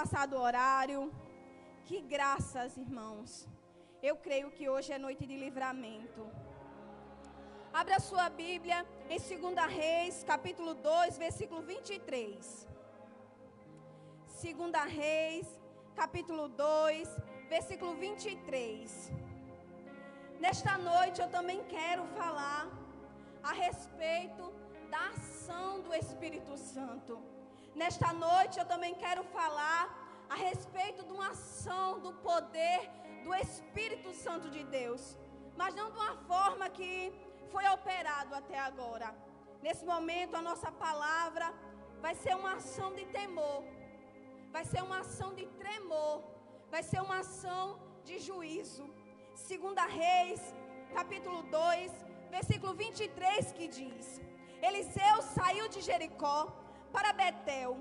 passado o horário. Que graças, irmãos. Eu creio que hoje é noite de livramento. Abra sua Bíblia em 2 Reis, capítulo 2, versículo 23. 2 Reis, capítulo 2, versículo 23. Nesta noite eu também quero falar a respeito da ação do Espírito Santo. Nesta noite eu também quero falar a respeito de uma ação do poder do Espírito Santo de Deus, mas não de uma forma que foi operado até agora. Nesse momento a nossa palavra vai ser uma ação de temor, vai ser uma ação de tremor, vai ser uma ação de juízo. 2 Reis, capítulo 2, versículo 23, que diz: Eliseu saiu de Jericó para Betel.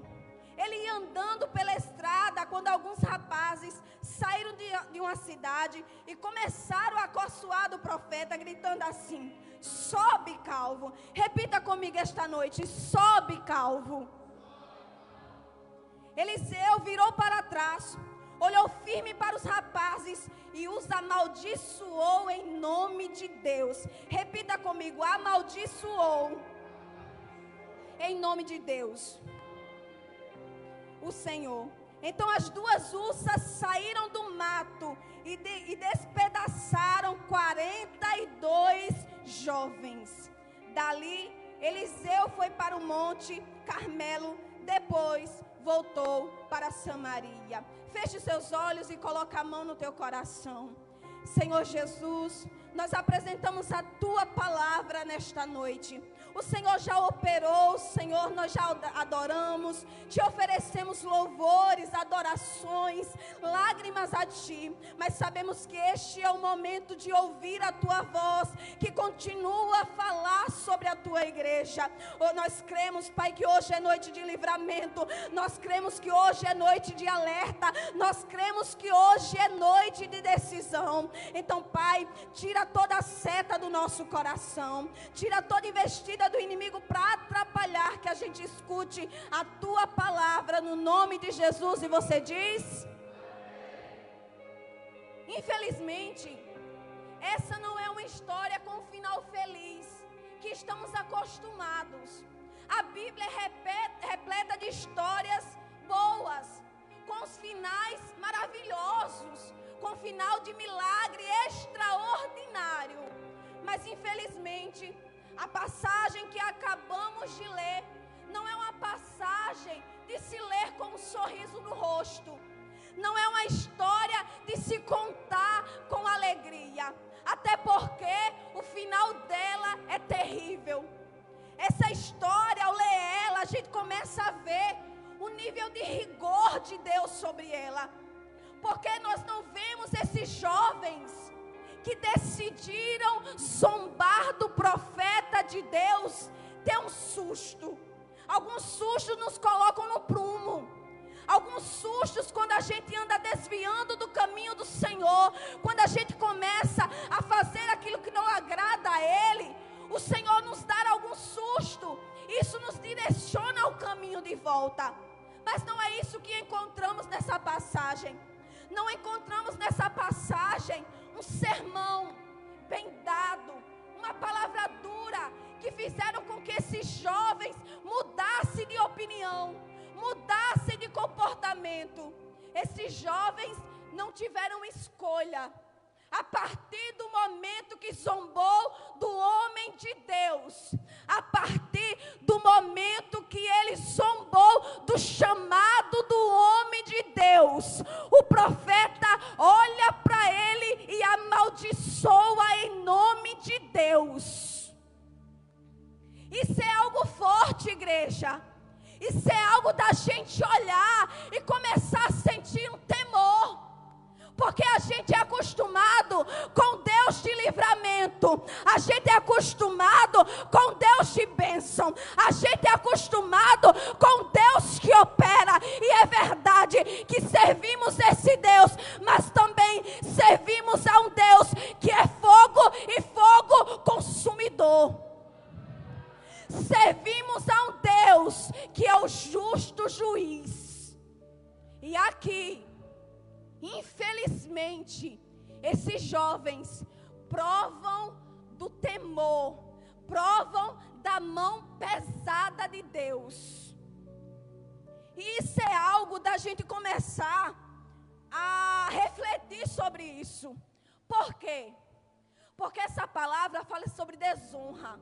Ele ia andando pela estrada quando alguns rapazes saíram de uma cidade e começaram a caçoar do profeta, gritando assim: sobe, calvo. Repita comigo esta noite: sobe, calvo. Eliseu virou para trás, olhou firme para os rapazes e os amaldiçoou em nome de Deus. Repita comigo: amaldiçoou em nome de Deus, o Senhor. Então as duas ursas saíram do mato e despedaçaram 42 jovens. Dali Eliseu foi para o monte Carmelo, depois voltou para Samaria. Feche seus olhos e coloque a mão no teu coração. Senhor Jesus, nós apresentamos a tua palavra nesta noite. O Senhor já operou, Senhor, nós já adoramos, te oferecemos louvores, adorações, lágrimas a ti, mas sabemos que este é o momento de ouvir a tua voz, que continua a falar sobre a tua igreja. Nós cremos, Pai, que hoje é noite de livramento, nós cremos que hoje é noite de alerta, nós cremos que hoje é noite de decisão. Então, Pai, tira toda a seta do nosso coração, tira toda investida do inimigo para atrapalhar que a gente escute a tua palavra no nome de Jesus. E você diz: infelizmente, essa não é uma história com um final feliz que estamos acostumados. A Bíblia é repleta de histórias boas, com os finais maravilhosos, com final de milagre extraordinário. Mas infelizmente, a passagem que acabamos de ler não é uma passagem de se ler com um sorriso no rosto. Não é uma história de se contar com alegria. Até porque o final dela é terrível. Essa história, ao ler ela, a gente começa a ver o nível de rigor de Deus sobre ela. Porque nós não vemos esses jovens que decidiram zombar do profeta de Deus ter um susto. Alguns sustos nos colocam no prumo. Alguns sustos quando a gente anda desviando do caminho do Senhor, quando a gente começa a fazer aquilo que não agrada a Ele, o Senhor nos dá algum susto. Isso nos direciona ao caminho de volta. Mas não é isso que encontramos nessa passagem. Não encontramos nessa passagem um sermão bem dado, uma palavra dura, que fizeram com que esses jovens mudassem de opinião, mudassem de comportamento. Esses jovens não tiveram escolha. A partir do momento que zombou do homem de Deus, a partir do momento que ele zombou do chamado do homem de Deus, o profeta olha para ele e amaldiçoa em nome de Deus. Isso é algo forte, igreja. Isso é algo da gente olhar e começar a sentir um temor. Porque a gente é acostumado com Deus de livramento, a gente é acostumado com Deus de bênção, a gente é acostumado com Deus que opera. E é verdade que servimos esse Deus, mas também servimos a um Deus que é fogo e fogo consumidor. Servimos a um Deus que é o justo juiz. E há que, infelizmente, esses jovens provam do temor, provam da mão pesada de Deus. E isso é algo da gente começar a refletir sobre isso. Por quê? Porque essa palavra fala sobre desonra.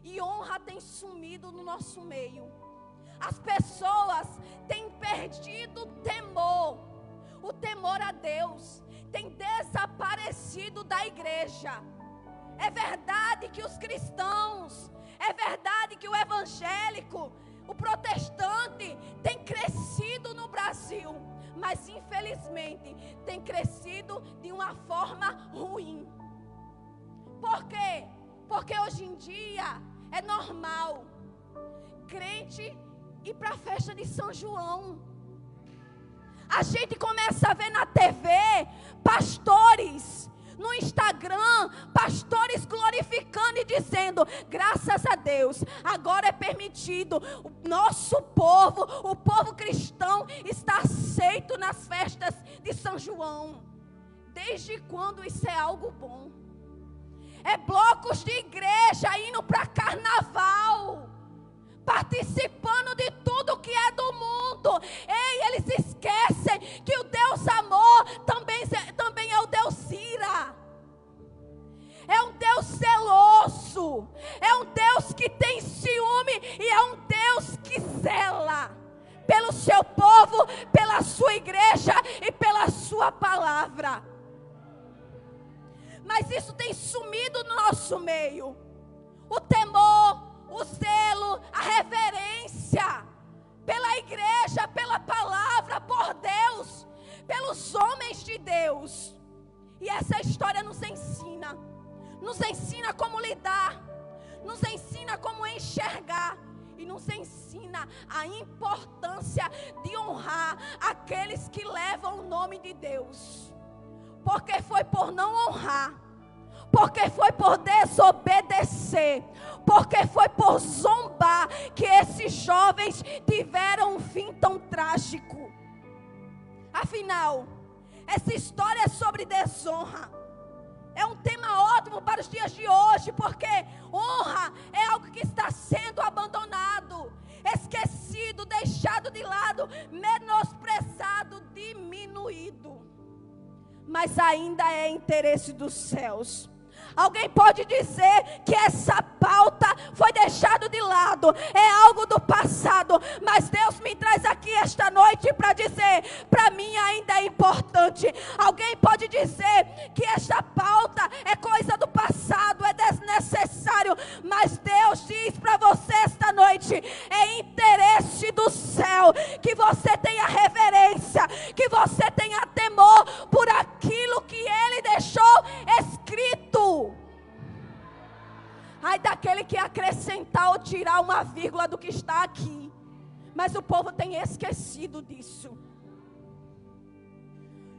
E honra tem sumido no nosso meio. As pessoas têm perdido o temor a Deus tem desaparecido da igreja. É verdade que os cristãos, é verdade que o evangélico, o protestante tem crescido no Brasil, mas infelizmente tem crescido de uma forma ruim. Por quê? Porque hoje em dia é normal crente ir para a festa de São João. A gente começa a ver na TV pastores, no Instagram, pastores glorificando e dizendo: graças a Deus, agora é permitido. O nosso povo, o povo cristão, está aceito nas festas de São João. Desde quando isso é algo bom? É blocos de igreja indo para carnaval, participando de tudo que é do mundo. Ei, eles esquecem que o Deus amor também é o Deus ira. É um Deus zeloso. É um Deus que tem ciúme. E é um Deus que zela pelo seu povo, pela sua igreja e pela sua palavra. Mas isso tem sumido no nosso meio. O temor, o zelo, a reverência pela igreja, pela palavra, por Deus, pelos homens de Deus. E essa história nos ensina como lidar, nos ensina como enxergar e nos ensina a importância de honrar aqueles que levam o nome de Deus. Porque foi por não honrar, porque foi por desobedecer, porque foi por zombar que esses jovens tiveram um fim tão trágico. Afinal, essa história é sobre desonra. É um tema ótimo para os dias de hoje, porque honra é algo que está sendo abandonado, esquecido, deixado de lado, menosprezado, diminuído. Mas ainda é interesse dos céus. Alguém pode dizer que essa pauta foi deixada de lado, é algo do passado, mas Deus me traz aqui esta noite para dizer, para mim ainda é importante. Alguém pode dizer que esta pauta é coisa do passado, é desnecessário, mas Deus diz para você esta noite, é interesse do céu que você tenha reverência, que você tenha temor por aquilo que Ele deixou escrito. Ai daquele que acrescentar ou tirar uma vírgula do que está aqui. Mas o povo tem esquecido disso.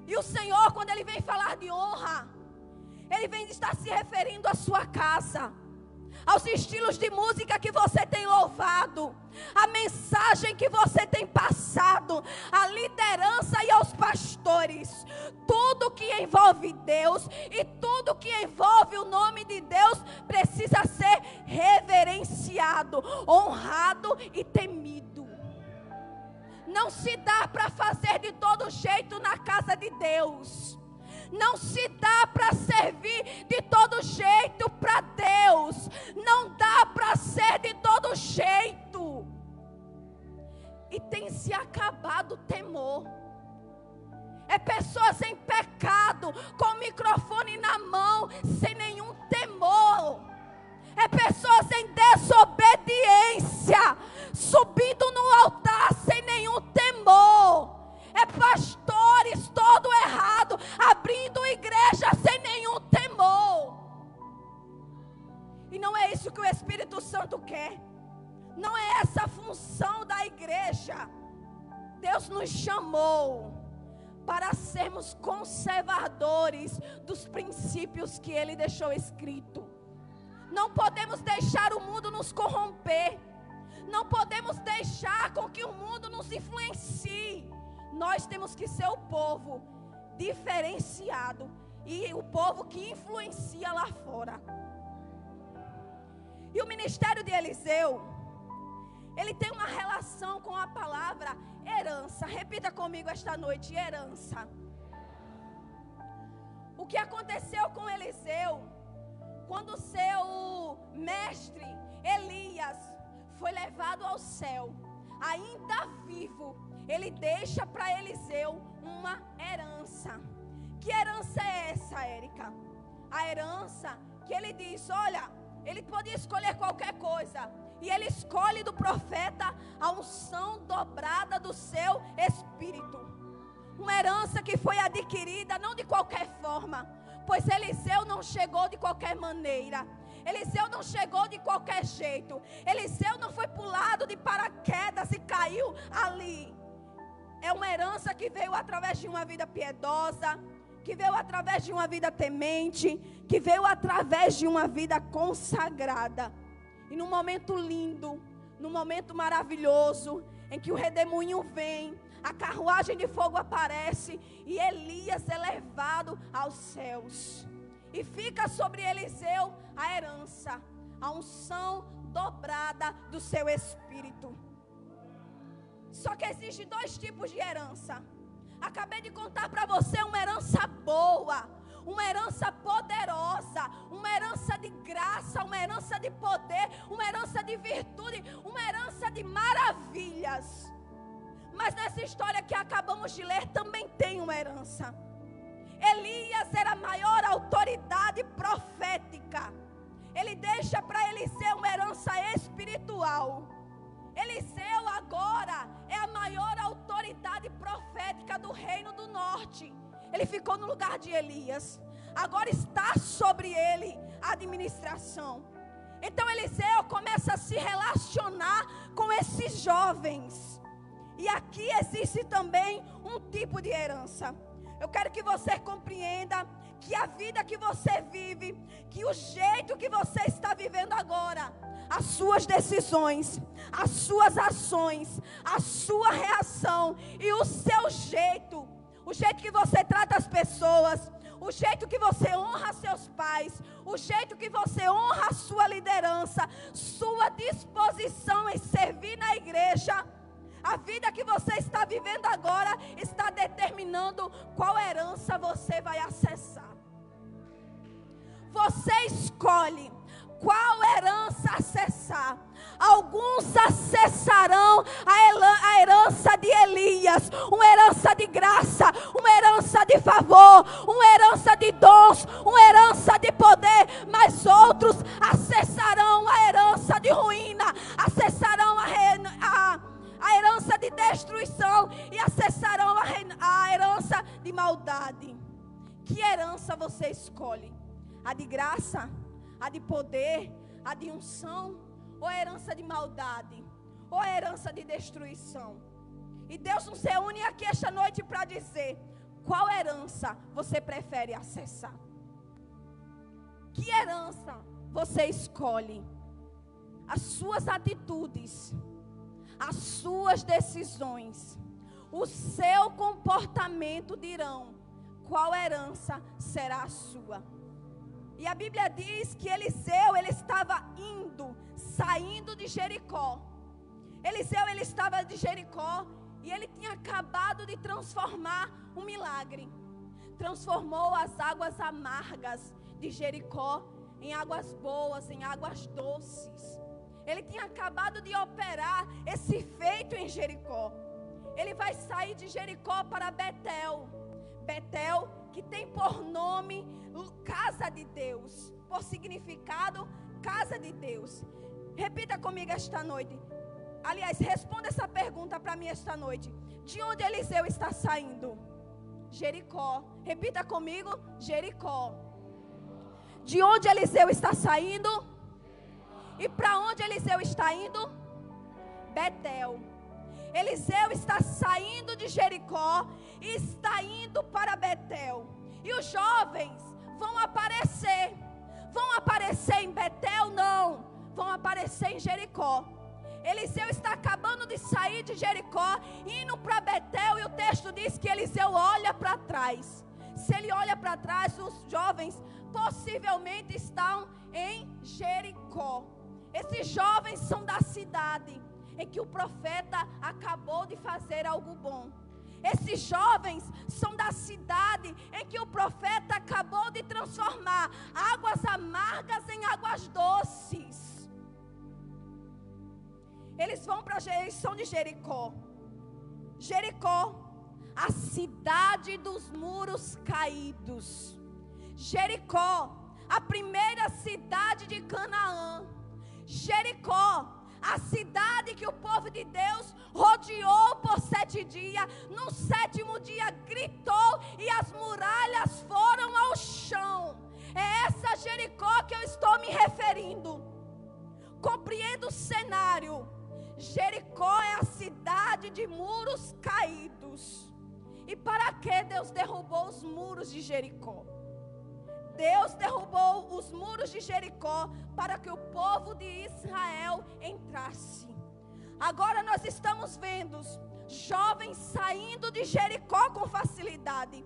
E o Senhor, quando Ele vem falar de honra, Ele vem estar se referindo à sua casa, aos estilos de música que você tem louvado, a mensagem que você tem passado, a liderança e aos pastores. Tudo que envolve Deus e tudo que envolve o nome de Deus precisa ser reverenciado, honrado e temido. Não se dá para fazer de todo jeito na casa de Deus. Não se dá para servir de todo jeito para Deus. Não dá para ser de todo jeito. E tem se acabado o temor. É pessoas em pecado, com o microfone na mão, sem nenhum temor. É pessoas em desobediência, subindo no altar sem nenhum temor. É pastores todo errado, abrindo igreja sem nenhum temor. E não é isso que o Espírito Santo quer. Não é essa a função da igreja. Deus nos chamou para sermos conservadores dos princípios que Ele deixou escrito. Não podemos deixar o mundo nos corromper. Não podemos deixar com que o mundo nos influencie. nós temos que ser o povo diferenciado e o povo que influencia lá fora. E o ministério de Eliseu, ele tem uma relação com a palavra herança. Repita comigo esta noite: herança. O que aconteceu com Eliseu, quando seu mestre Elias foi levado ao céu, ainda vivo, ele deixa para Eliseu uma herança. Que herança é essa, Érica? A herança que ele diz, olha, ele podia escolher qualquer coisa, e ele escolhe do profeta a unção dobrada do seu espírito. Uma herança que foi adquirida não de qualquer forma, pois Eliseu não chegou de qualquer maneira. Eliseu não chegou de qualquer jeito. Eliseu não foi pulado de paraquedas e caiu ali. É uma herança que veio através de uma vida piedosa, que veio através de uma vida temente, que veio através de uma vida consagrada. E num momento lindo, num momento maravilhoso, em que o redemoinho vem, a carruagem de fogo aparece e Elias é levado aos céus. E fica sobre Eliseu a herança, a unção dobrada do seu espírito. Só que existem dois tipos de herança. Acabei de contar para você uma herança boa, uma herança poderosa, uma herança de graça, uma herança de poder, uma herança de virtude, uma herança de maravilhas. Mas nessa história que acabamos de ler também tem uma herança. Elias era a maior autoridade profética. Ele deixa para Eliseu uma herança espiritual. Eliseu agora é a maior autoridade profética do reino do norte. Ele ficou no lugar de Elias. Agora está sobre ele a administração. Então Eliseu começa a se relacionar com esses jovens. E aqui existe também um tipo de herança. Eu quero que você compreenda que a vida que você vive, que o jeito que você está vivendo agora, as suas decisões, as suas ações, a sua reação e o seu jeito, o jeito que você trata as pessoas, o jeito que você honra seus pais, o jeito que você honra a sua liderança, sua disposição em servir na igreja, a vida que você está vivendo agora está determinando qual herança você vai acessar. Você escolhe qual herança acessar. Alguns acessarão a herança de Elias, uma herança de graça, uma herança de favor, uma herança de dons, uma herança de poder, mas outros acessarão a herança de ruína, acessarão a herança de destruição e acessarão a herança de maldade. Que herança você escolhe? A de graça? A de poder? A de unção? Ou a herança de maldade? Ou a herança de destruição? E Deus nos reúne aqui esta noite para dizer: qual herança você prefere acessar? Que herança você escolhe? As suas atitudes, as suas decisões, o seu comportamento dirão qual herança será a sua. E a Bíblia diz que Eliseu, ele estava saindo de Jericó. Eliseu, ele estava de Jericó e ele tinha acabado de transformar um milagre. Transformou as águas amargas de Jericó em águas boas, em águas doces. Ele tinha acabado de operar esse feito em Jericó. Ele vai sair de Jericó para Betel. Betel, que tem por nome casa de Deus, por significado casa de Deus. Repita comigo esta noite. Aliás, responda essa pergunta para mim esta noite. De onde Eliseu está saindo? Jericó. Repita comigo, Jericó. De onde Eliseu está saindo? E para onde Eliseu está indo? Betel. Eliseu está saindo de Jericó e está indo para Betel. E os jovens vão aparecer. Vão aparecer em Betel? Não. Vão aparecer em Jericó. Eliseu está acabando de sair de Jericó, indo para Betel, e o texto diz trás. Se ele olha para trás, os jovens possivelmente estão em Jericó. Esses jovens são da cidade em que o profeta acabou de fazer algo bom. Esses jovens são da cidade em que o profeta acabou de transformar águas amargas em águas doces. Eles são de Jericó. Jericó, a cidade dos muros caídos. Jericó, a primeira cidade de Canaã. Jericó, a cidade que o povo de Deus rodeou por 7 dias. No 7º dia gritou e as muralhas foram ao chão. É essa Jericó que eu estou me referindo. Compreenda o cenário. Jericó é a cidade de muros caídos. E para que Deus derrubou os muros de Jericó? Deus derrubou os muros de Jericó para que o povo de Israel entrasse. Agora nós estamos vendo jovens saindo de Jericó com facilidade.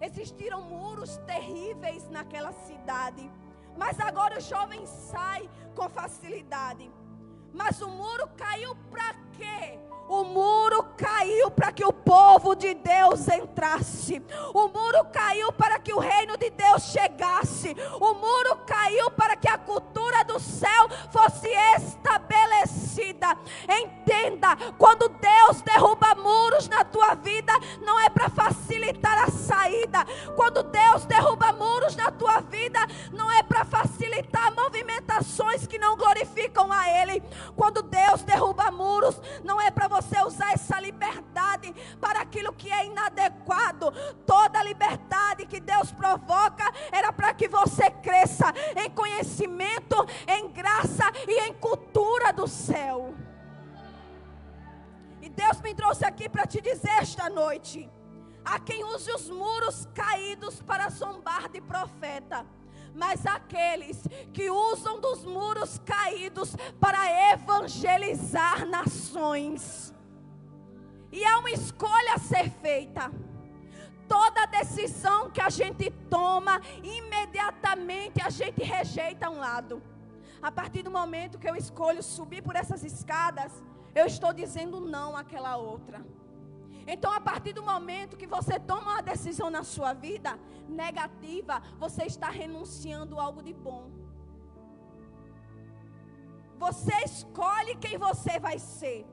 Existiram muros terríveis naquela cidade, mas agora os jovens saem com facilidade. Mas o muro caiu para quê? O muro caiu para que o povo de Deus entrasse. O muro caiu para que o reino de Deus chegasse. O muro caiu para que a cultura do céu fosse estabelecida. Entenda, quando Deus derruba muros na tua vida, não é para facilitar a saída. Quando Deus derruba muros na tua vida, não é para facilitar movimentações que não glorificam a Ele. Quando Deus derruba muros, não é para você usar essa liberdade para aquilo que é inadequado. Toda liberdade que Deus provoca era para que você cresça em conhecimento, em graça e em cultura do céu. E Deus me trouxe aqui para te dizer esta noite: há quem use os muros caídos para zombar de profeta, mas aqueles que usam dos muros caídos para evangelizar nações. E há uma escolha a ser feita. Toda decisão que a gente toma, imediatamente a gente rejeita um lado. A partir do momento que eu escolho subir por essas escadas, eu estou dizendo não àquela outra. Então, a partir do momento que você toma uma decisão na sua vida negativa, você está renunciando a algo de bom. Você escolhe quem você vai ser.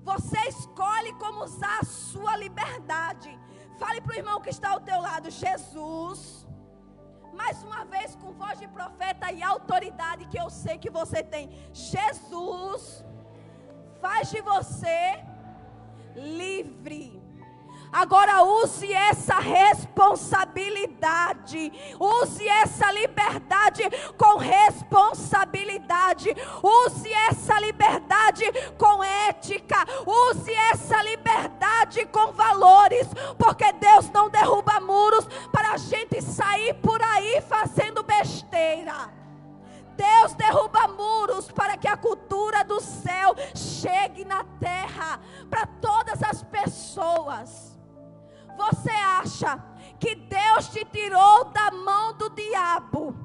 Você escolhe como usar a sua liberdade. Fale para o irmão que está ao teu lado: Jesus, mais uma vez com voz de profeta e autoridade que eu sei que você tem. Jesus faz de você livre. Agora use essa responsabilidade. Use essa liberdade com responsabilidade. Use essa liberdade com ética. Use essa liberdade com valores. Porque Deus não derruba muros para a gente sair por aí fazendo besteira. Deus derruba muros para que a cultura do céu chegue na terra para todas as pessoas. Você acha que Deus te tirou da mão do diabo,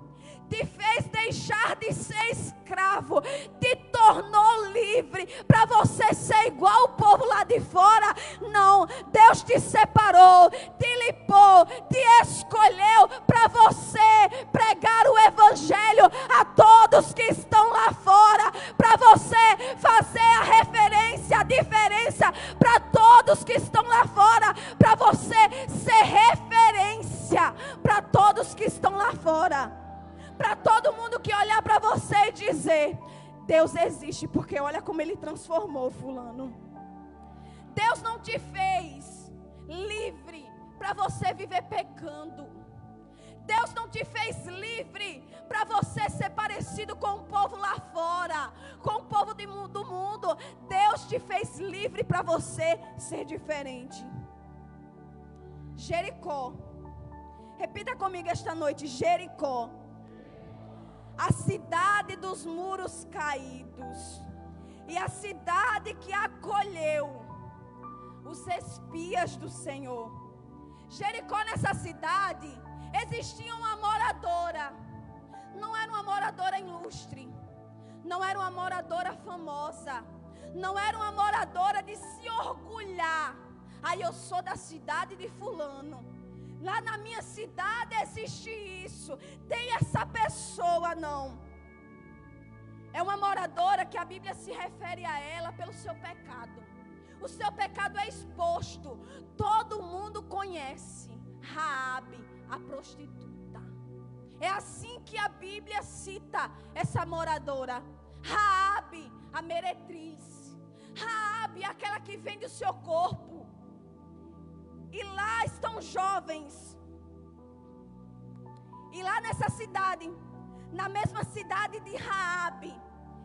te fez deixar de ser escravo, te tornou livre para você ser igual o povo lá de fora? Não, Deus te separou, te limpou, te escolheu para você pregar o evangelho a todos que estão lá fora, para você fazer a referência, a diferença para todos que estão lá fora, para você ser referência para todos que estão lá fora. Para todo mundo que olhar para você e dizer: Deus existe, porque olha como Ele transformou fulano. Deus não te fez livre para você viver pecando. Deus não te fez livre para você ser parecido com o povo lá fora, com o povo do mundo. Deus te fez livre para você ser diferente. Jericó. Repita comigo esta noite: Jericó. A cidade dos muros caídos, e a cidade que acolheu os espias do Senhor. Jericó, nessa cidade, existia uma moradora. Não era uma moradora ilustre, não era uma moradora famosa, não era uma moradora de se orgulhar. Aí eu sou da cidade de fulano, lá na minha cidade existe isso, tem essa pessoa. Não. É uma moradora que a Bíblia se refere a ela pelo seu pecado. O seu pecado é exposto, todo mundo conhece. Raabe, a prostituta. É assim que a Bíblia cita essa moradora. Raabe, a meretriz. Raabe, aquela que vende o seu corpo. E lá estão jovens. E lá nessa cidade, na mesma cidade de Raabe,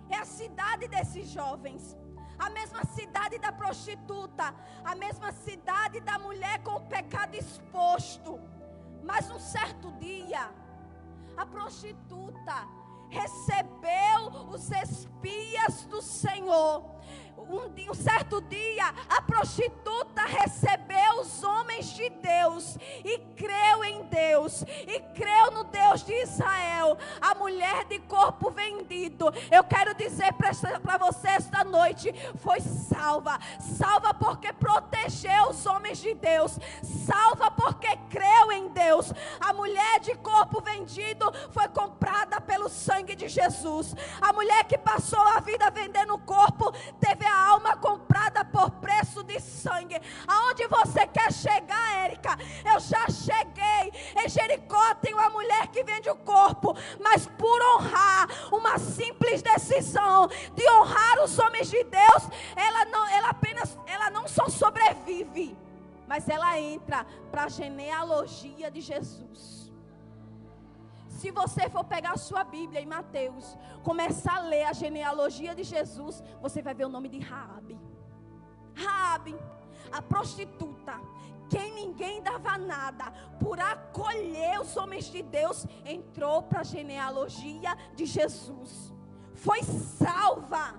é a cidade desses jovens. A mesma cidade da prostituta, a mesma cidade da mulher com o pecado exposto. Mas um certo dia, a prostituta recebeu os espias do Senhor. Um certo dia, a prostituta recebeu os homens de Deus e creu em Deus, e creu no Deus de Israel. A mulher de corpo vendido, eu quero dizer para você esta noite, foi salva. Salva porque protegeu os homens de Deus, salva porque creu em Deus. A mulher de corpo vendido foi comprada pelo sangue de Jesus. A mulher que passou a vida vendendo o corpo, teve a alma comprada por preço de sangue. Aonde você quer chegar, Érica? Eu já cheguei. Em Jericó tem uma mulher que vende o corpo, mas por honrar, uma simples decisão de honrar os homens de Deus, ela não só sobrevive, mas ela entra para a genealogia de Jesus. Se você for pegar a sua Bíblia em Mateus, começar a ler a genealogia de Jesus, você vai ver o nome de Raabe. Raabe, a prostituta, quem ninguém dava nada, por acolher os homens de Deus, entrou para a genealogia de Jesus. Foi salva.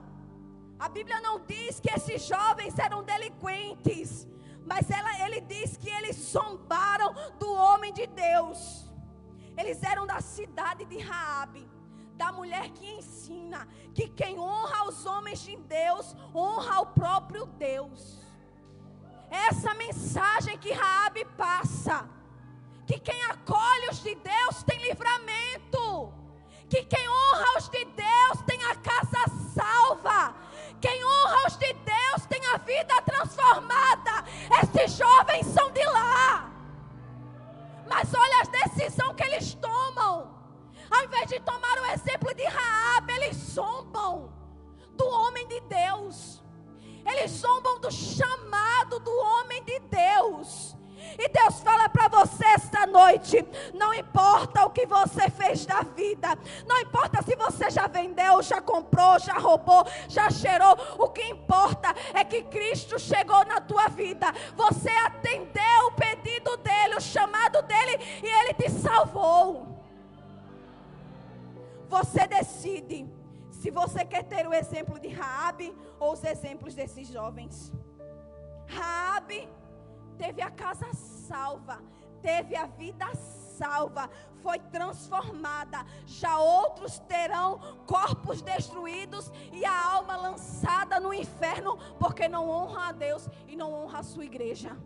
A Bíblia não diz que esses jovens eram delinquentes, mas ele diz que eles zombaram do homem de Deus. Eles eram da cidade de Raabe, da mulher que ensina que quem honra os homens de Deus, honra o próprio Deus. Essa mensagem que Raabe passa, que quem acolhe os de Deus tem livramento, que quem honra os de Deus tem a casa salva, quem honra os de Deus tem a vida transformada. Esses jovens são de lá. Mas olha a decisão que eles tomam. Ao invés de tomar o exemplo de Raabe, eles zombam do homem de Deus. Eles zombam do chamado do homem de Deus. E Deus fala para você esta noite: não importa o que você fez da vida, não importa se você já vendeu, já comprou, já roubou, já cheirou, o que importa é que Cristo chegou na tua vida. Você atendeu o pedido dele, o chamado dele, e ele te salvou. Você decide se você quer ter o exemplo de Raabe ou os exemplos desses jovens. Raabe teve a casa salva, teve a vida salva, foi transformada. Já outros terão corpos destruídos e a alma lançada no inferno, porque não honram a Deus e não honram a sua igreja.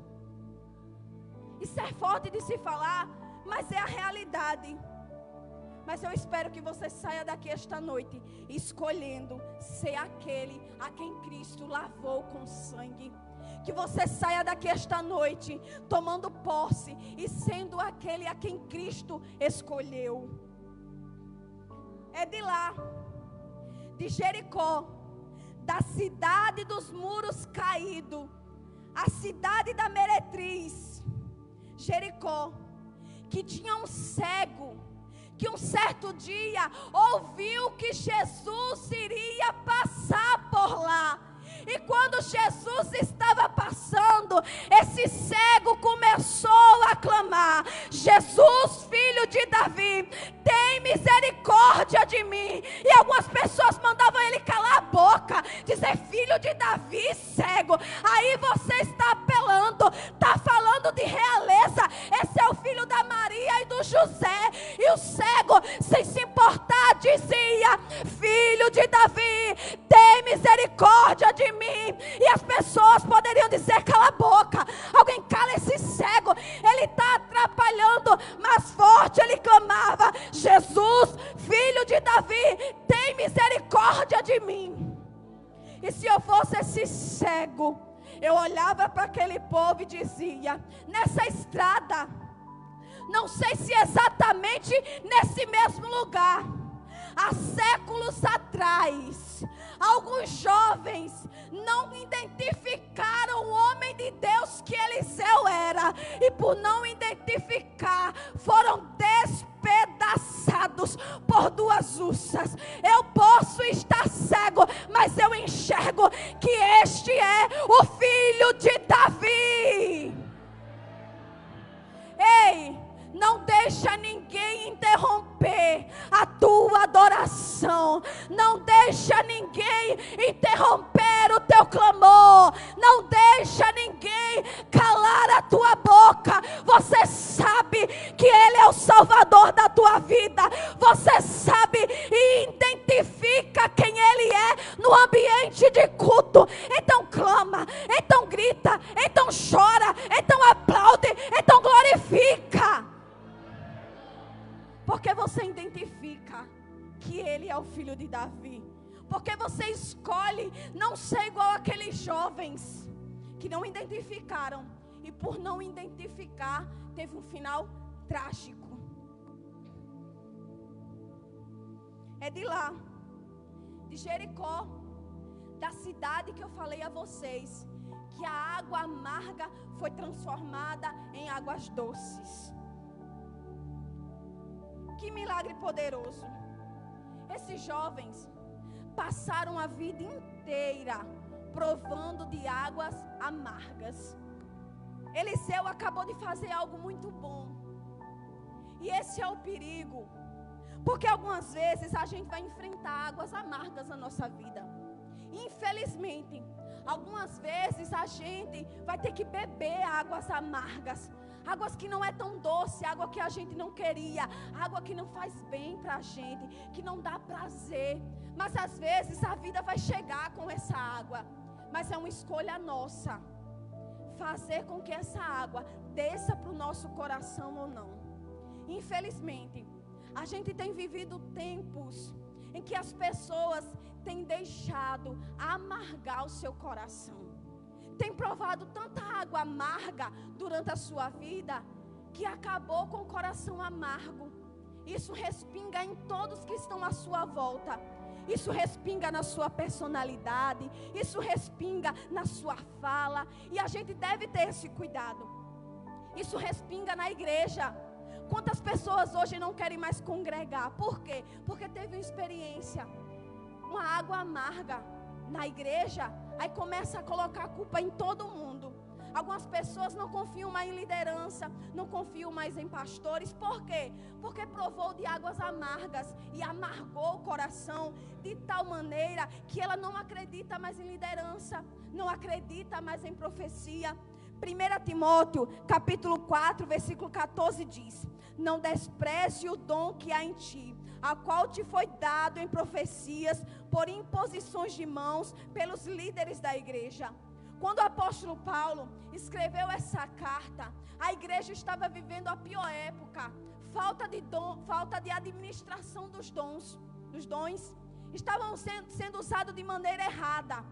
Isso é forte de se falar, mas é a realidade. Mas eu espero que você saia daqui esta noite escolhendo ser aquele a quem Cristo lavou com sangue. Que você saia daqui esta noite tomando posse e sendo aquele a quem Cristo escolheu. É de lá, de Jericó, da cidade dos muros caídos, a cidade da meretriz, Jericó, que tinha um cego, que um certo dia ouviu que Jesus iria passar por lá. E quando Jesus estava passando, esse cego começou a clamar: Jesus, filho de Davi, tem misericórdia de mim. E algumas pessoas mandavam ele calar a boca, dizer: filho de Davi, cego. Aí você está apelando, está falando de realeza. cego. Eu olhava para aquele povo e dizia: nessa estrada, não sei se exatamente nesse mesmo lugar, há séculos atrás, alguns jovens não identificaram o homem de Deus que Eliseu era, e por não identificar, foram despedaçados por duas ursas. Eu posso estar cego, mas eu enxergo que este é o filho de Davi. Ei, não deixa ninguém interromper a tua adoração. Não deixa ninguém interromper o teu clamor. Não deixa ninguém calar a tua boca. Você sabe que Ele é o Salvador da tua vida. Você sabe e identifica quem Ele é no ambiente de culto. Então clama, então grita, então chora, então aplaude, então glorifica. Porque você identifica que Ele é o filho de Davi. Porque você escolhe não ser igual aqueles jovens que não identificaram. E por não identificar, teve um final trágico. É de lá, de Jericó, da cidade que eu falei a vocês, que a água amarga foi transformada em águas doces. Que milagre poderoso. Esses jovens passaram a vida inteira provando de águas amargas. Eliseu acabou de fazer algo muito bom. E esse é o perigo. Porque algumas vezes a gente vai enfrentar águas amargas na nossa vida. Infelizmente, algumas vezes a gente vai ter que beber águas amargas. Águas que não é tão doce, água que a gente não queria, água que não faz bem para a gente, que não dá prazer. Mas às vezes a vida vai chegar com essa água. Mas é uma escolha nossa, fazer com que essa água desça para o nosso coração ou não. Infelizmente, a gente tem vivido tempos em que as pessoas têm deixado amargar o seu coração. Tem provado tanta água amarga durante a sua vida, que acabou com o coração amargo. Isso respinga em todos que estão à sua volta. Isso respinga na sua personalidade. Isso respinga na sua fala. E a gente deve ter esse cuidado. Isso respinga na igreja. Quantas pessoas hoje não querem mais congregar? Por quê? Porque teve uma experiência, uma água amarga na igreja. Aí começa a colocar a culpa em todo mundo. Algumas pessoas não confiam mais em liderança, não confiam mais em pastores. Por quê? Porque provou de águas amargas e amargou o coração de tal maneira que ela não acredita mais em liderança, não acredita mais em profecia. 1 Timóteo, capítulo 4, versículo 14 diz: não despreze o dom que há em ti, a qual te foi dado em profecias por imposições de mãos pelos líderes da igreja. Quando o apóstolo Paulo escreveu essa carta, a igreja estava vivendo a pior época. Falta de administração dos dons. Estavam sendo usados de maneira errada.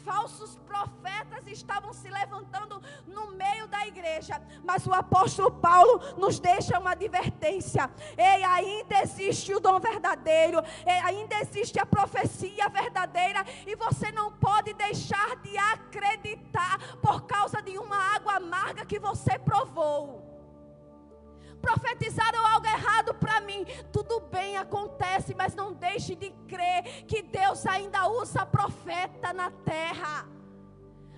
Falsos profetas estavam se levantando no meio da igreja. Mas o apóstolo Paulo nos deixa uma advertência. Ei, ainda existe o dom verdadeiro. Ei, ainda existe a profecia verdadeira. E você não pode deixar de acreditar por causa de uma água amarga que você provou. Profetizaram algo errado para mim. Tudo bem, acontece, mas não deixe de crer que Deus ainda usa profeta na terra.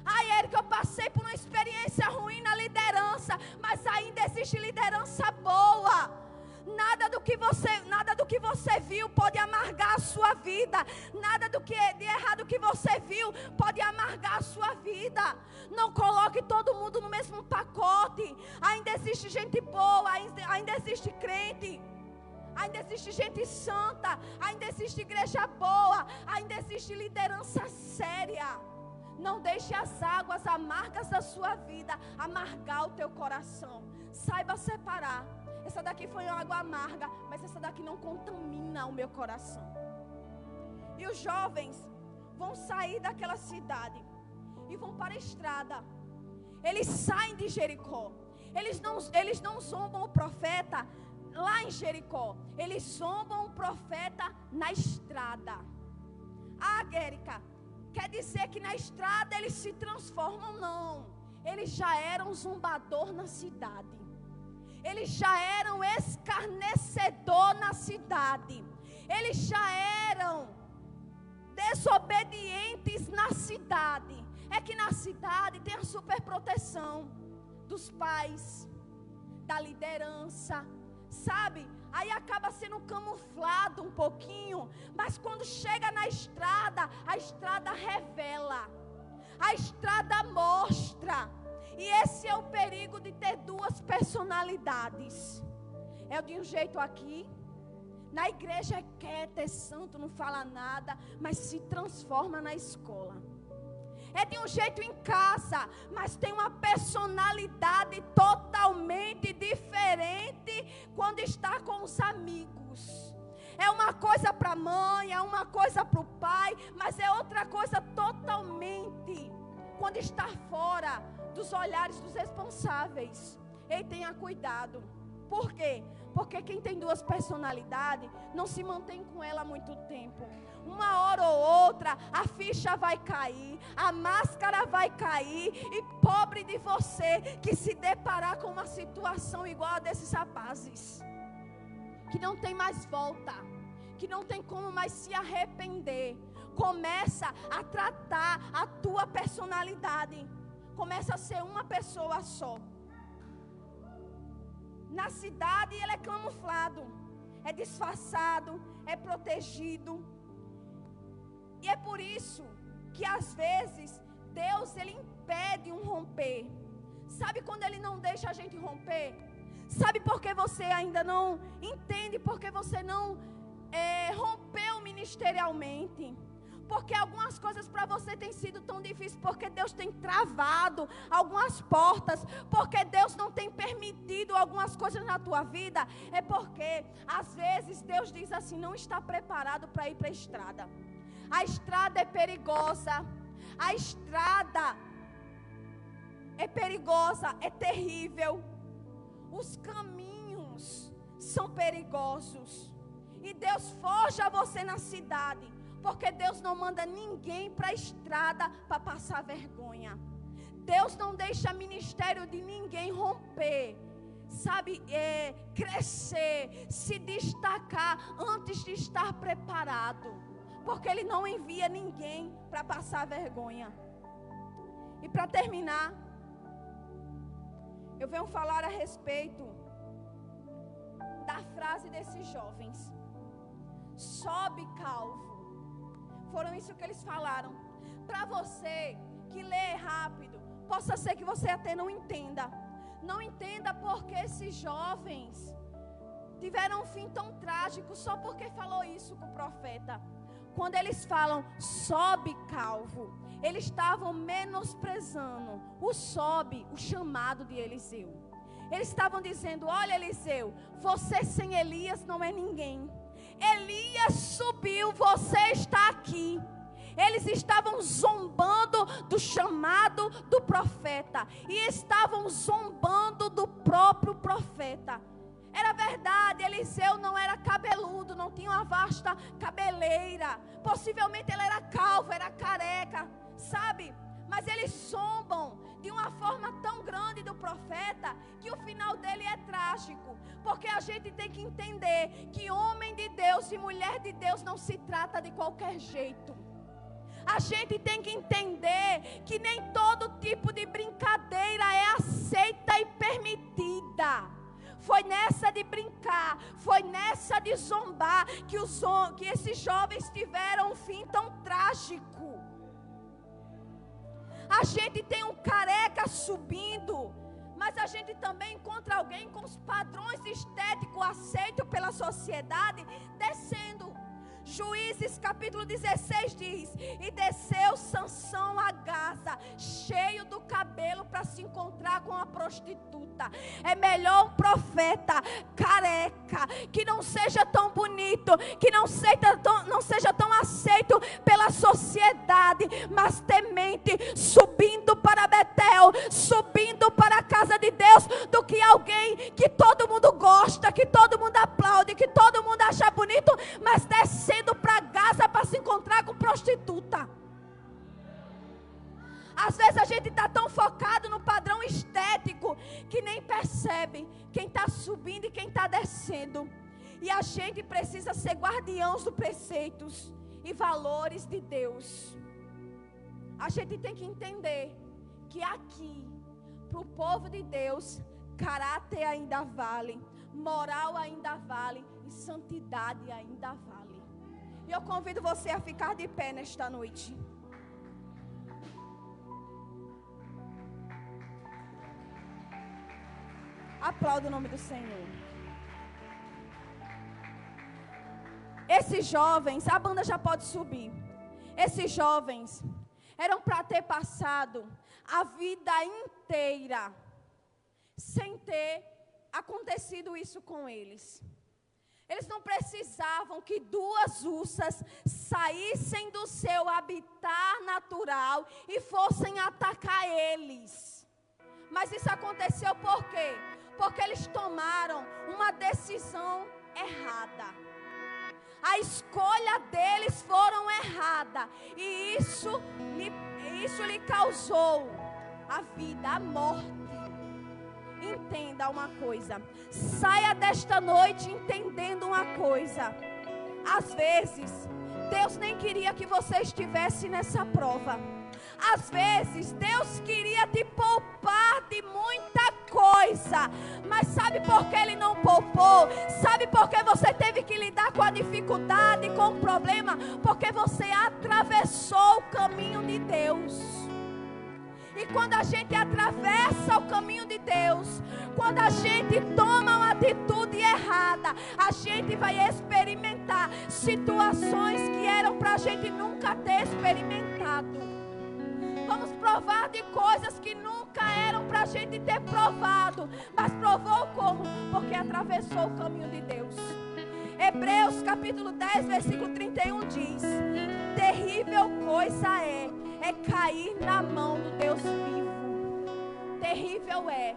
Ai, Érica, eu passei por uma experiência ruim na liderança, mas ainda existe liderança boa. Nada do que você viu pode amargar a sua vida. Nada de errado que você viu pode amargar a sua vida. Não coloque todo mundo no mesmo pacote. Ainda existe gente boa, ainda existe crente. Ainda existe gente santa. Ainda existe igreja boa. Ainda existe liderança séria. Não deixe as águas amargas da sua vida amargar o teu coração. Saiba separar. Essa daqui foi uma água amarga, mas essa daqui não contamina o meu coração. E os jovens vão sair daquela cidade. e vão para a estrada. Eles saem de Jericó. Eles não zombam o profeta lá em Jericó. Eles zombam o profeta na estrada. Ah, Guérica, quer dizer que na estrada eles se transformam? Não. Eles já eram zombador na cidade. Eles já eram escarnecedor na cidade. Eles já eram desobedientes na cidade. É que na cidade tem a superproteção dos pais, da liderança, sabe? Aí acaba sendo camuflado um pouquinho, mas quando chega na estrada, a estrada revela, a estrada mostra. E esse é o perigo de ter duas personalidades. É de um jeito aqui, na igreja é quieto, é santo, não fala nada, mas se transforma na escola. É de um jeito em casa, mas tem uma personalidade totalmente diferente quando está com os amigos. É uma coisa para a mãe, é uma coisa para o pai, mas é outra coisa totalmente quando está fora dos olhares dos responsáveis. Ei, tenha cuidado. Por quê? Porque quem tem duas personalidades não se mantém com ela há muito tempo. Uma hora ou outra a ficha vai cair, a máscara vai cair, e pobre de você que se deparar com uma situação igual a desses rapazes, que não tem mais volta, que não tem como mais se arrepender. Começa a tratar a tua personalidade, começa a ser uma pessoa só. Na cidade ele é camuflado, é disfarçado, é protegido. E é por isso que às vezes Deus ele impede um romper. Sabe quando ele não deixa a gente romper? Sabe por que você ainda não entende? Porque você não rompeu ministerialmente. Porque algumas coisas para você têm sido tão difíceis, porque Deus tem travado algumas portas, porque Deus não tem permitido algumas coisas na tua vida. É porque às vezes Deus diz assim, não está preparado para ir para a estrada. A estrada é perigosa, a estrada é perigosa, é terrível. Os caminhos são perigosos. E Deus forja você na cidade, porque Deus não manda ninguém para a estrada para passar vergonha. Deus não deixa ministério de ninguém romper, sabe, crescer, se destacar antes de estar preparado. Porque Ele não envia ninguém para passar vergonha. E para terminar, eu venho falar a respeito da frase desses jovens. Sobe, calvo. Foram isso que eles falaram. Para você que lê rápido, possa ser que você até não entenda. Não entenda porque esses jovens tiveram um fim tão trágico só porque falou isso com o profeta. Quando eles falam, sobe, calvo, eles estavam menosprezando o sobe, o chamado de Eliseu. Eles estavam dizendo, olha Eliseu, você sem Elias não é ninguém. Elias subiu, você está aqui. Eles estavam zombando do chamado do profeta. E estavam zombando do próprio profeta. Era verdade, Eliseu não era cabeludo, não tinha uma vasta cabeleira. Possivelmente ele era calvo, era careca, sabe? Mas eles zombam de uma forma tão grande do profeta que o final dele é trágico. Porque a gente tem que entender que homem de Deus e mulher de Deus não se trata de qualquer jeito. A gente tem que entender que nem todo tipo de brincadeira é aceita e permitida. Foi nessa de brincar, foi nessa de zombar que esses jovens tiveram um fim tão trágico. A gente tem um careca subindo, mas a gente também encontra alguém com os padrões estéticos aceitos pela sociedade descendo. Juízes capítulo 16 diz: e desceu Sansão a Gaza, cheio do cabelo, para se encontrar com a prostituta. É melhor um profeta careca, que não seja tão bonito, que não seja tão aceito pela sociedade, mas temente, subindo para Betel, subindo para a casa de Deus, do que alguém que todo mundo gosta, que todo mundo aplaude, que todo mundo acha bonito, mas descendo para Gaza para se encontrar com prostituta. Às vezes a gente está tão focado no padrão estético que nem percebe quem está subindo e quem está descendo. E a gente precisa ser guardiãos dos preceitos e valores de Deus. A gente tem que entender que aqui, para o povo de Deus, caráter ainda vale, moral ainda vale e santidade ainda vale. E eu convido você a ficar de pé nesta noite. Aplauda o nome do Senhor. Esses jovens, a banda já pode subir. Esses jovens eram para ter passado a vida inteira sem ter acontecido isso com eles. Eles não precisavam que duas ursas saíssem do seu habitat natural e fossem atacar eles. Mas isso aconteceu por quê? Porque eles tomaram uma decisão errada. A escolha deles foram errada. E isso lhe causou a vida, a morte. Entenda uma coisa. Saia desta noite entendendo uma coisa. Às vezes, Deus nem queria que você estivesse nessa prova. Às vezes, Deus queria te poupar de muita coisa. Mas sabe por que Ele não poupou? Sabe por que você teve que lidar com a dificuldade, com o problema? Porque você atravessou o caminho de Deus. E quando a gente atravessa o caminho de Deus, quando a gente toma uma atitude errada, a gente vai experimentar situações que eram para a gente nunca ter experimentado. Vamos provar de coisas que nunca eram para a gente ter provado. Mas provou como? Porque atravessou o caminho de Deus. Hebreus capítulo 10, versículo 31 diz: terrível coisa é cair na mão do Deus vivo. Terrível é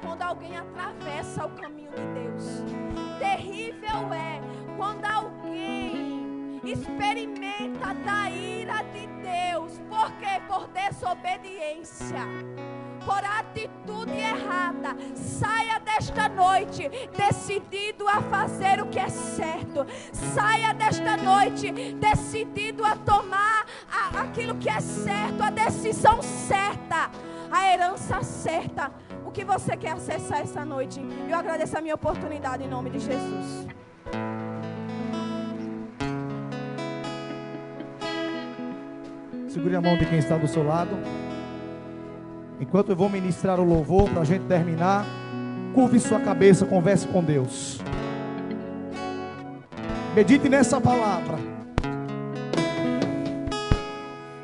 quando alguém atravessa o caminho de Deus. Terrível é quando alguém experimenta da ira de Deus. Por quê? Por desobediência, por atitude errada. Saia desta noite decidido a fazer o que é certo. Saia desta noite decidido a tomar aquilo que é certo, a decisão certa, a herança certa. O que você quer acessar essa noite? Eu agradeço a minha oportunidade em nome de Jesus. Segure a mão de quem está do seu lado. Enquanto eu vou ministrar o louvor, para a gente terminar, curve sua cabeça, converse com Deus. Medite nessa palavra.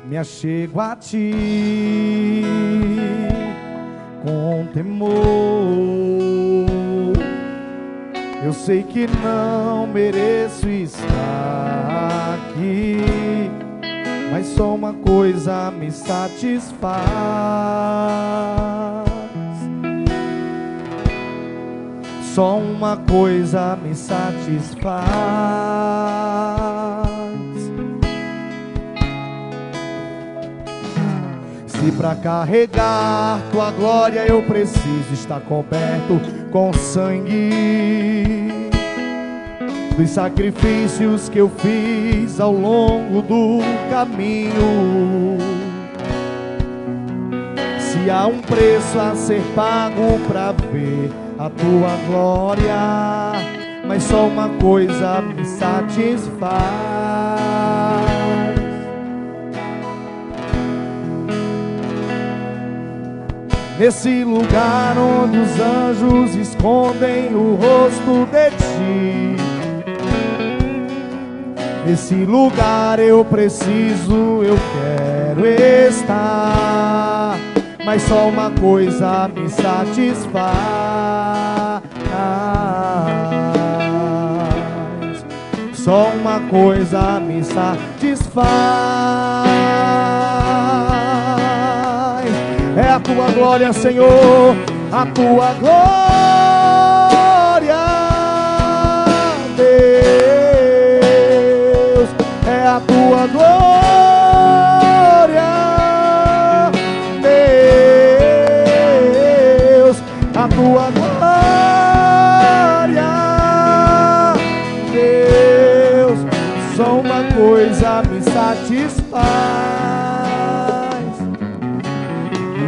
Me achego a ti com temor. Eu sei que não mereço estar aqui, mas só uma coisa me satisfaz. Só uma coisa me satisfaz. Se para carregar tua glória eu preciso estar coberto com sangue dos sacrifícios que eu fiz ao longo do caminho, se há um preço a ser pago para ver a tua glória, mas só uma coisa me satisfaz. Nesse lugar onde os anjos escondem o rosto de ti, Nesse lugar eu preciso, eu quero estar, mas só uma coisa me satisfaz. Só uma coisa me satisfaz. É a tua glória, Senhor, a tua glória, Deus. É a tua glória, Deus. A tua glória, Deus. Só uma coisa me satisfaz.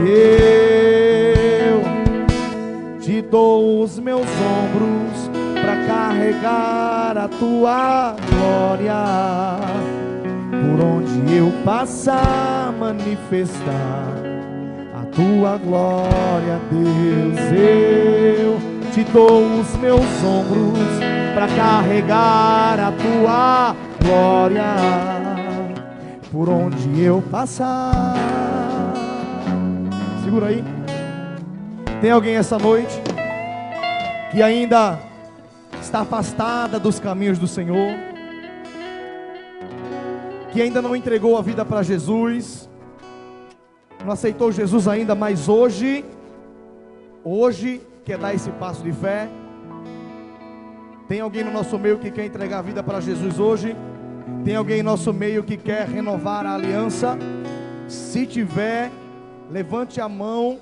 Eu te dou os meus ombros para carregar a tua glória. Por onde eu passar, manifestar a tua glória, Deus. Eu te dou os meus ombros para carregar a tua glória. Por onde eu passar. Segura aí. Tem alguém essa noite que ainda está afastada dos caminhos do Senhor, que ainda não entregou a vida para Jesus, não aceitou Jesus ainda, mas hoje quer dar esse passo de fé? Tem alguém no nosso meio que quer entregar a vida para Jesus hoje? Tem alguém em nosso meio que quer renovar a aliança? Se tiver, levante a mão,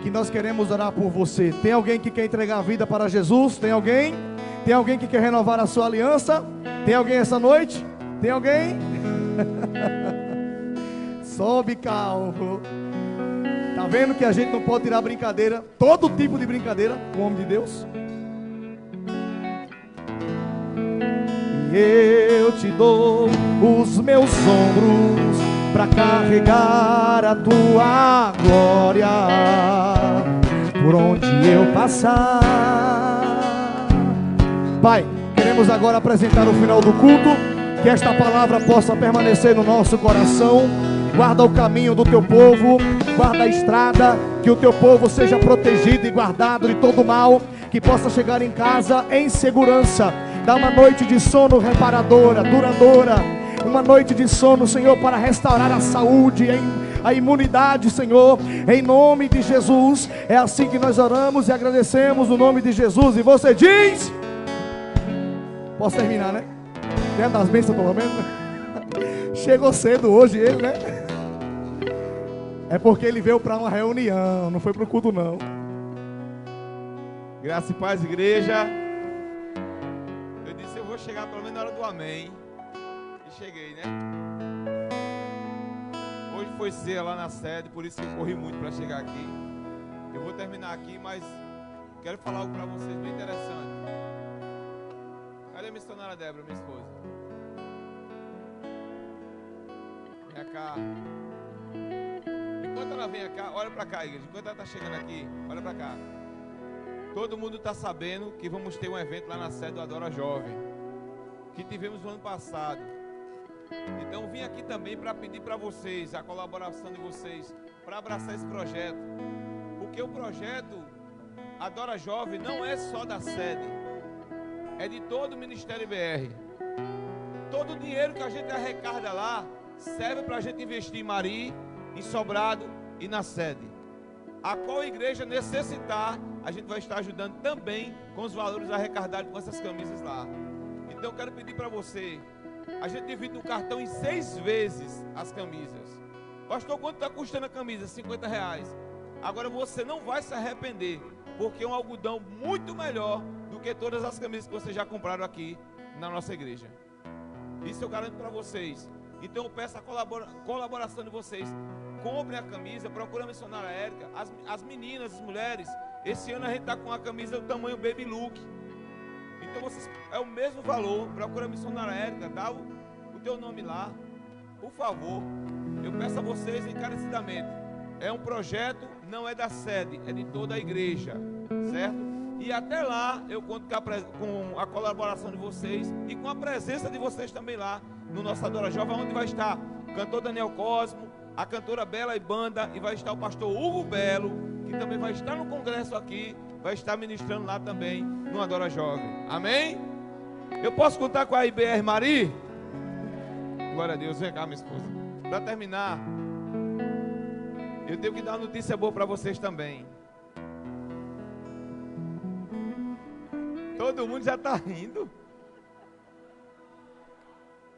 que nós queremos orar por você. Tem alguém que quer entregar a vida para Jesus? Tem alguém? Tem alguém que quer renovar a sua aliança? Tem alguém essa noite? Tem alguém? Sobe calmo. Tá vendo que a gente não pode tirar brincadeira, todo tipo de brincadeira, com o homem de Deus? E eu te dou os meus ombros para carregar a tua glória. Por onde eu passar. Pai, queremos agora apresentar o final do culto. Que esta palavra possa permanecer no nosso coração. Guarda o caminho do teu povo, guarda a estrada, que o teu povo seja protegido e guardado de todo mal, que possa chegar em casa em segurança. Dá uma noite de sono reparadora, duradoura, uma noite de sono, Senhor, para restaurar a saúde, a imunidade, Senhor, em nome de Jesus. É assim que nós oramos e agradecemos no nome de Jesus. E você diz: posso terminar, né? Tem das bênçãos pelo menos. Chegou cedo hoje ele, né? É porque ele veio para uma reunião, não foi para o culto não. Graça e paz, igreja. Eu disse, eu vou chegar pelo menos na hora do amém. E cheguei, né? Hoje foi ceia lá na sede, por isso que eu corri muito para chegar aqui. Eu vou terminar aqui, mas quero falar algo para vocês bem interessante. Cadê a missionária Débora, minha esposa? Vem cá. Enquanto ela vem cá, olha para cá, igreja. Enquanto ela está chegando aqui, olha para cá. Todo mundo está sabendo que vamos ter um evento lá na sede do Adora Jovem, que tivemos no ano passado. Então vim aqui também para pedir para vocês a colaboração de vocês para abraçar esse projeto, porque o projeto Adora Jovem não é só da sede, é de todo o Ministério BR. Todo o dinheiro que a gente arrecada lá serve para a gente investir em Mari, em Sobrado e na sede. A qual igreja necessitar, a gente vai estar ajudando também com os valores arrecadados com essas camisas lá. Então eu quero pedir para você, a gente divide no cartão em 6 vezes as camisas. Pastor, quanto está custando a camisa? R$50. Agora você não vai se arrepender, porque é um algodão muito melhor do que todas as camisas que vocês já compraram aqui na nossa igreja. Isso eu garanto para vocês. Então eu peço a colaboração de vocês. Comprem a camisa, procura a missionária Érica, as meninas, as mulheres. Esse ano a gente está com a camisa do tamanho Baby Look. Então vocês, é o mesmo valor. Procura a missionária Érica, dá o teu nome lá, por favor. Eu peço a vocês encarecidamente. É um projeto, não é da sede, é de toda a igreja, certo? E até lá eu conto com a colaboração de vocês e com a presença de vocês também lá no nosso Adora Jovem, onde vai estar o cantor Daniel Cosmo, a cantora Bela e Banda, e vai estar o pastor Hugo Belo, que também vai estar no congresso aqui, vai estar ministrando lá também no Adora Jovem. Amém? Eu posso contar com a IBR Mari? Glória a Deus. Vem cá, minha esposa. Para terminar, eu tenho que dar uma notícia boa para vocês também. Todo mundo já está rindo.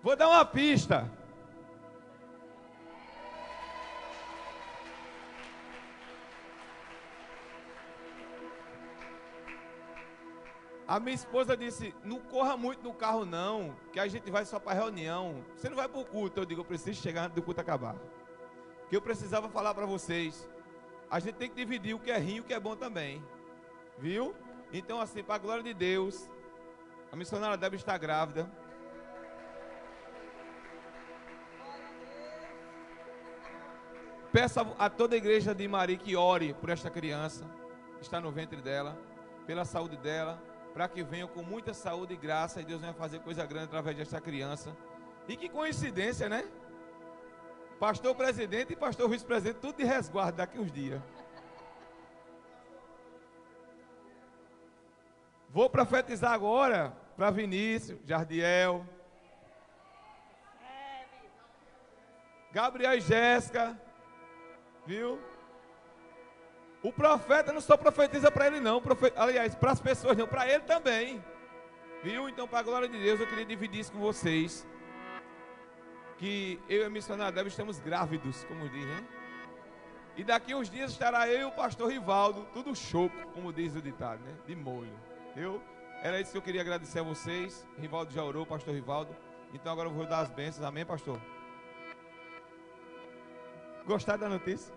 Vou dar uma pista. A minha esposa disse, não corra muito no carro não, que a gente vai só para reunião. Você não vai para o culto. Eu digo, eu preciso chegar antes do culto acabar. Que eu precisava falar para vocês. A gente tem que dividir o que é ruim e o que é bom também. Viu? Então assim, para a glória de Deus, a missionária Débora está grávida. Peço a toda a igreja de Mari que ore por esta criança, que está no ventre dela, pela saúde dela, para que venha com muita saúde e graça, e Deus venha fazer coisa grande através desta criança. E que coincidência, né? Pastor presidente e pastor vice-presidente, tudo de resguardo daqui uns dias. Vou profetizar agora para Vinícius, Jardiel, Gabriel e Jéssica, viu? O profeta não só profetiza para ele não, aliás, para as pessoas não, para ele também, viu? Então, para a glória de Deus, eu queria dividir isso com vocês, que eu e a missionária Débora estamos grávidos, como diz, né? E daqui uns dias estará eu e o pastor Rivaldo, tudo choco, como diz o ditado, né? De molho. Era isso que eu queria agradecer a vocês. Rivaldo já orou, pastor Rivaldo. Então agora eu vou dar as bênçãos, amém, pastor? Gostaram da notícia?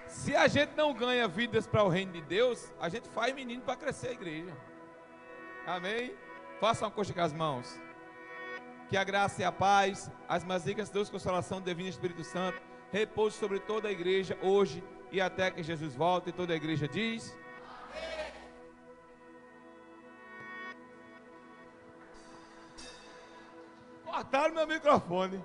Se a gente não ganha vidas para o reino de Deus, a gente faz menino para crescer a igreja. Amém? Faça uma coxa com as mãos. Que a graça e a paz, as magníficas Deus, consolação do Divino Espírito Santo, repouse sobre toda a igreja hoje e até que Jesus volte. E toda a igreja diz: amém. Cortaram meu microfone.